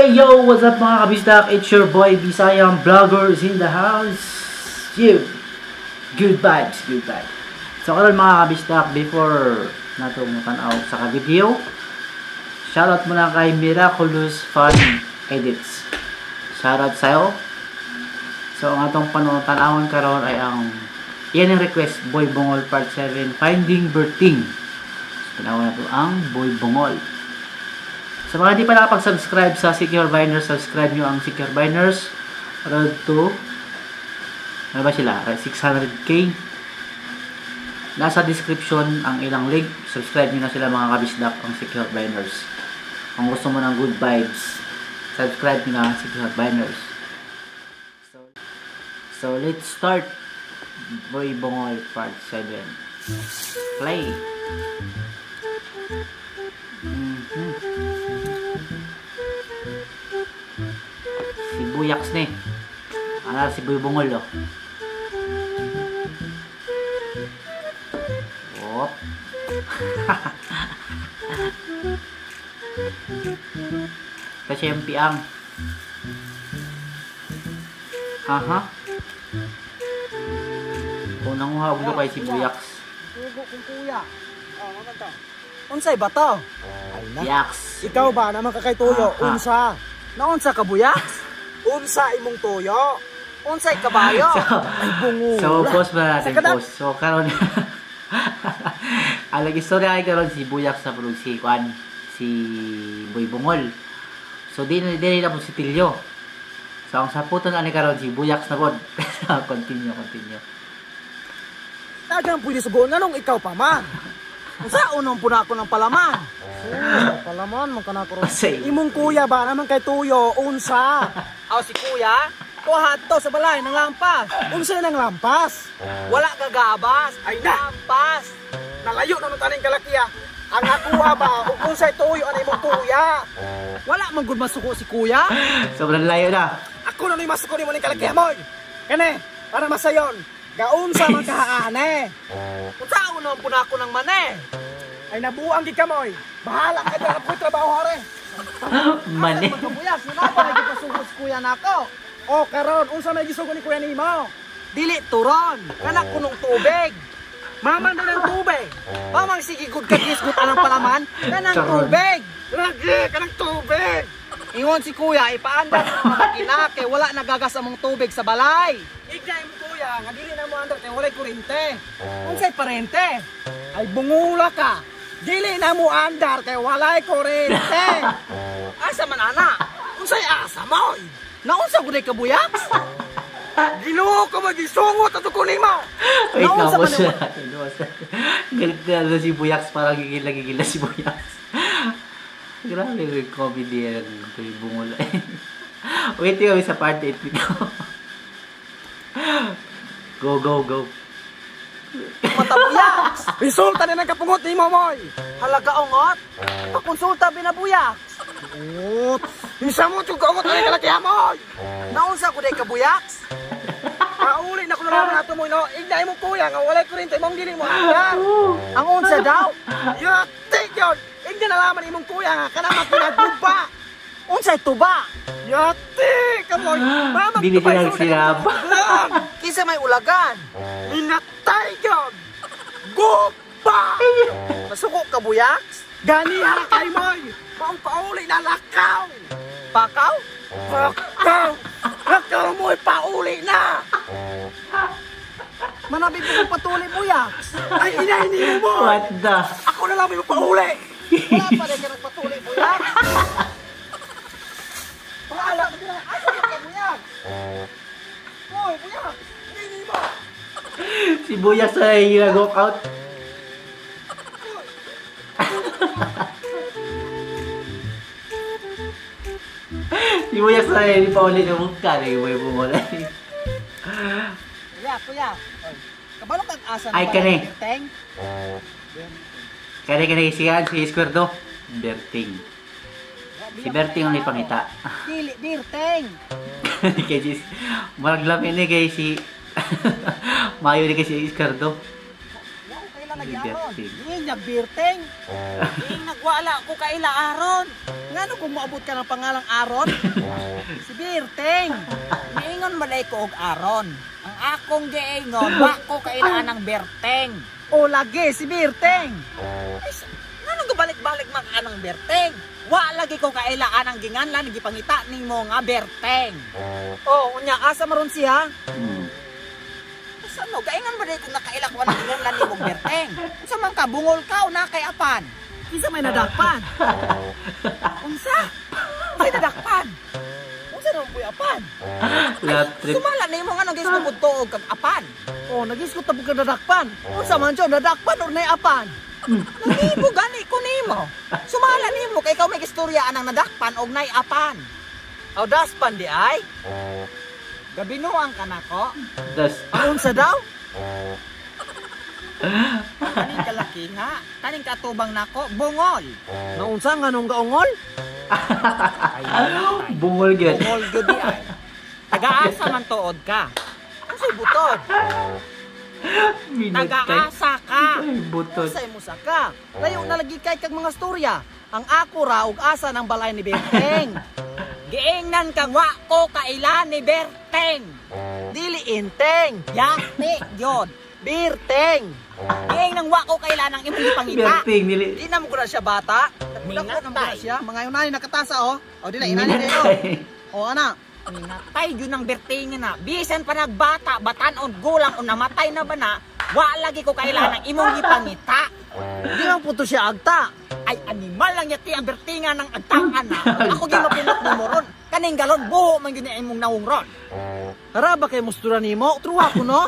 Hey yo, what's up mga kabisdak? It's your boy Bisayang Vloggers in the house. You, good vibes, good vibes. So karon mga kabisdak, before natong tanaw sa ka-video, shoutout muna kay Miraculous Fun Edits. Shoutout sa'yo. So ang atong tanawon karon ay ang yan ang request, Boy Bungol Part 7, Finding Berting. So tanawon nato ang Boy Bungol. Sa mga hindi pa nakapag-subscribe sa Secure Biners, subscribe nyo ang Secure Biners. Road to, ano ba sila? 600k. Nasa description ang ilang link. Subscribe nyo na sila mga kabisdak, ang Secure Biners. Kung gusto mo ng good vibes, subscribe nyo na ang Secure Biners. So let's start. Boy Bungol Part 7. Play. Buyaks ni. Ano si Boy Bungol oh. Op. Kasi yung piang. Aha. Unang uhabog ko kay si Buyaks. Tugo kong kuya. Oh, maganda. Unsay ba to? Ay na. Buyaks. Ikaw ba naman kakay tuyo? Unsa? Naunsa ka Buyaks? Unsa imong tuyo? Unsay kabayo? Ay bungo. So post ba natin post. So karon alag istorya ay karon si Buyaks sa pulog si Kwan, si Boy Bungol. So di na po si Tilio. So ang saputon ani karon si Buyaks na pod. Continue. Tagang pwede sugon nganong ikaw pa man. Unsa unong puna ko ng palaman? Palaman man kana ko. Imong kuya ba naman kay tuyo unsa? Aw si kuya, kuha to sa balay ng lampas. Unsa nang lampas? Wala gagabas, ay lampas. Nalayo na ng taning kalakiya. Ang nakuha ba kung unsay tuyo ani imong kuya? Wala man gud masuko si kuya. Sobrang layo na. Ako na ni masuko ni mo ning kalakiya mo. Kani, para masayon. Gaunsa man kahaane. Unsa unon puna ko ng mane? Ay nabuang gid kamoy. Bahala ka dira ko trabaho hare. Mane. Buyas, napa lagi pasugod si kuya nako. O karon unsa may gisugod ni kuya nimo? Dili turon, kana kunong tubig. Mamang din ang tubig. Mamang sige good ka gisgot anang palaman, kanang tubig. Lagi kanang tubig. Ingon si kuya ipaandar sa makina kay wala nagagas among tubig sa balay. Ignay mo kuya, nga dili na mo andar kay walay kuryente. Unsay parente? Ay bungula ka. Dili na mo andar kay walay kuryente. Asa man ana? Unsay asa mo? Naunsa gud ka Buyaks? Ginoo ko magisungot ato ko nimo. Wait na po siya. Galit na si Buyaks, parang gigil na si Buyaks. Grabe yung comedy yan. Ito yung Bungol. Wait yung sa part 8 nito. Go. Mata Buyaks! Resulta na nagkapungot ni Momoy! Halaga ongot? Pakonsulta binabuyaks! Ungot! Bisa mo ito kaungot na yung kalakihan mo! Naunsa ko day ka Buyaks? Pauli na ko na naman nato mo, no? Ignay mo kuya, nga walay kurinta mong giling mo hanggang! Ang unsa daw? Yatik yun! Ignay na laman imong kuya nga, kanaman pinagbuba! Unsay tuba? Yatik! Kamoy! Mamang Dili ko lang sinaba. Kisa may ulagan! Minatay yun! Gupa! Masuko ka Buyaks? Ganiha kay Moy! Maong pauli na lakaw! Pakaw? Pakaw! Lakaw mo'y pauli na! Manabig ko patuli Buyaks! Ay inainin mo! What the? Ako na lang may pauli! Wala pa rin ka ng patuli Buyaks! Paala ka dira! Asa ka Buyaks? Hoy Buyaks! Hindi mo! Si Buyaks ay nag-walk out. Si Buyaks ay hindi pa ulit yung mukha. May Bungol ay. Kuya! Kabalo kang asa na Ay, kani. Teng? Kaya si Squirdo. Berting. Si Berting ang ipangita. Dili, Dirteng! Kaya si maraglamin ni kay si Mayo ni kay si Squirdo. Kailan nagyaron? Hindi niya Birteng. Hindi nagwala ko kaila aron. Nga Ngano kung maabot ka ng pangalang Aaron? Si Berteng. Giingon malay ko og Aaron. Ang akong giingon, wa ko kailangan ng Berteng. O lagi, si Berteng. Ngano gabalik-balik man anang Berteng? Wa lagi ko kailangan ng ginganlan gipangita nimo nga Berteng. O, unya, asa maron siya? Sano gaingan ba dito nakailak wa ng ginganlan nimo Berteng? Unsa man ka bungol ka o nakay apan? Isa may nadakpan. Unsa? May nadakpan. Unsa naman puy apan? Trip. Sumala nimo nga nang gisugod tuog kag apan. O, nagiskot na po ka nadakpan. Unsa man siya, nadakpan o naiapan? Nanibo gani ko nimo. Sumala nimo kay ikaw may istorya anang nadakpan og naiapan. O, daspan di ay? Gabinuang ka nako. Das. Ang unsa daw? Kaning kalaki nga. Kaning katubang nako bungol. Naunsa nga nung gaungol? Bungol gyud. Bungol gyud di ay. Taga-asa man tuod ka. Unsay butod? Taga-asa ka. Ay, butod. Unsay mo saka? Layo na lagi kay kag mga storya. Ang ako ra ug asa ng balay ni Berteng. Giingnan kang wa ko kailan ni Berteng. Dili inteng. Yate yun. Berteng. Giingnan wa ko kailan ang imong ipangita. Berting nili. Di na mo ko na siya bata. Nagbudak ko na mo na siya. Mga yunay nakatasa o. O di na inani niyo. O ana. Minatay yun ang Berteng na. Bisan pa nagbata, batanon, gulang o namatay na ba na, wa lagi ko kailan ang imong ipangita. Di man puto siya agta. Ay animal lang yati ang Bertinga ng agtangan na. Ako di mapinot mo ron. Kaning galon buho man yun ang imong naungron. Tara ba kay mustura nimo? Truha ko no.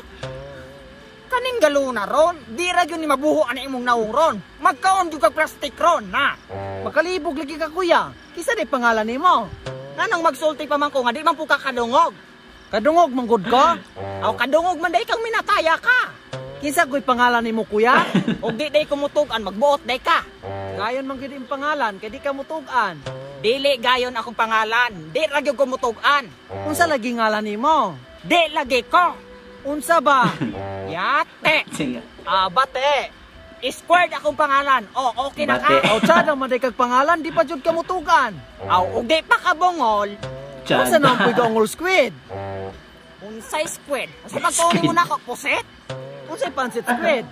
Kaning galon na ron, di ra yun ni mabuho ang imong naungron. Magkaon yung kag plastic ron na. Makalibog lagi ka kuya. Kisa di pangalan nimo. Nanang magsulti pa man ko nga di man po kakadungog. Kadungog manggod ko. Aw kadungog man day kang minataya ka. Kisa ko'y pangalan nimo kuya. Og di day kumutugan magbuot day ka. Gayon man gyud ang pangalan kay di ka mutugan. Dili gayon akong pangalan. Di ra gyud kumutugan. Unsa lagi ngalan nimo? Di lagi ko. Unsa ba? Yate. Singa. Bate. Squared akong pangalan. O okay na ka. Bate. Aw chad ang maday kag pangalan di pa jud ka mutugan. Aw og di pa ka bungol. Unsa Chan. naman puy gaungol squid? Unsay squid? Unsa pagtuon mo na ko puset? Unsay pansit squid?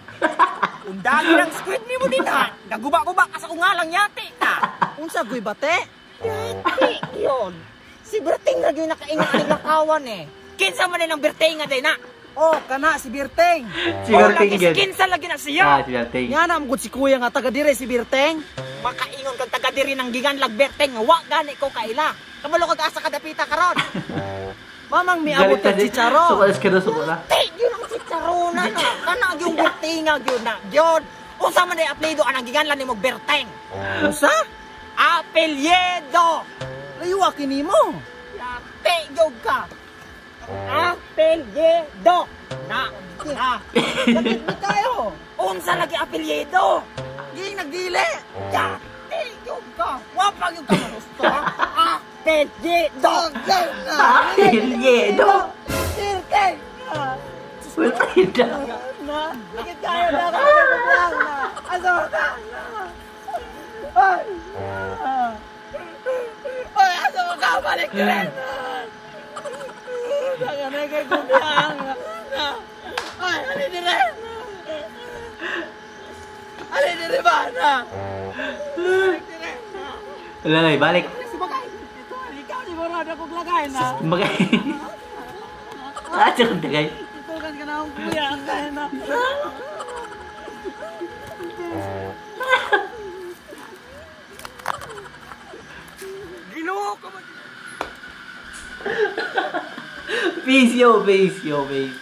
Undagi ng squid nimo din ha. Naguba-guba ka sa ungalang yate ka. Unsa goy bate? Yate yun. Si Berting ra gyud nakaingon ang lakawan eh. Kinsa man ang Berting nga day na. Oh, kana si Berteng. Si Berting lagi gyud. kinsa lagi na siya. Si Berting. Nga na mo si kuya nga taga dire si Berteng. Makaingon kang taga diri ng giganlag Berting nga wa gani ko kaila. Kabalo kag asa kadapita karon. Mamang mi abot kag chicharo. Suko ka na suko na. Tay yun ang chicharona na. Kana yung Berting nga gyud na. Gyud. Unsa man day apelyido anang giganlan nimo Berting? Unsa? Apelyido. Layo kini mo. Yate gyud ka. Apelyido. Na. Bakit mi kayo? Unsa lagi apelyido? Ging nagdili. Yate gyud ka. Wa pa gyud ka gusto. Apelyido. Apelyido. Berteng. Bertida. Na, bakit kayo na ako lang na? Asa ka? Ay! Ay, asa ka? Balik ka rin! Naganay kay kumiyang! Ay, halin dire! Halin dire ba na? Balik dire! Wala na, balik. Subagay! Ito, ikaw di mo rin ako lagay na! Magay. Tsaka tagay. Tutukan ka na akong kuya, ang kaya na! Ginoo ka man! Peace, yo, peace, yo, peace.